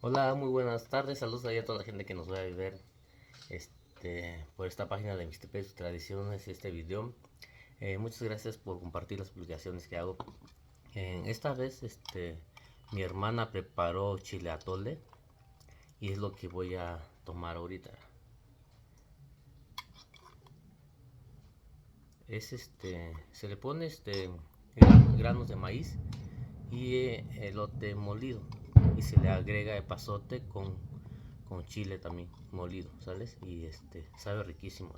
Hola, muy buenas tardes, saludos a toda la gente que nos va a ver por esta página de Mixtepes Tradiciones, este video. Muchas gracias por compartir las publicaciones que hago. Esta vez mi hermana preparó chile atole y es lo que voy a tomar ahorita. Es se le pone granos de maíz y elote molido y se le agrega epazote con chile también molido, ¿sales? Y sabe riquísimo.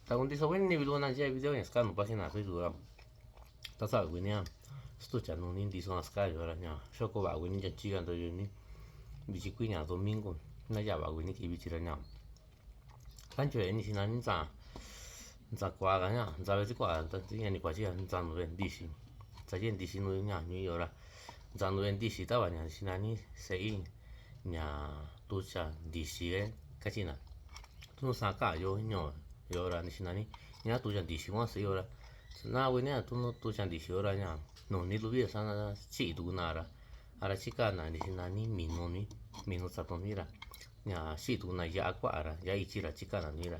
Tagun diso wen ni bilu na jai video yang sekarang página Facebook. Tasa winia sto chanu ni diso na sky ora nya. Shoko ba wini ja chigan do yuni. Bichi kuinya domingo na ya ba wini ki bichi ra nya. Kancho ni sinan za za kwa ga nya, za we kwa ta ti ni kwa chi za no wen dishi. Za yen dishi no nya ni ora. Za no wen dishi ta ba nya sinani sei nya tu cha dishi e kachina. Tu sa ka yo nyo yo ra ni sinani nya tu cha dishi wa sei ora. Na we nya tu cha dishi ora nya. No ni lu bi sa na chi tu na ra. Ara chika na ni sinani mino sa to ni ra. Nya shi tu na ya kwa ra ya ichi ra chika na ni ra.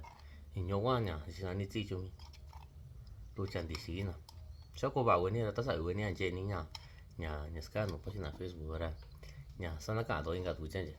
Nyo wa nya sinani chi chu mi. Tu cha dishi na. Shoko ba we ni ra ta sa we ni je ni nya. Nya ska no pa na Facebook ra. Nya sana ka do inga tu chen je.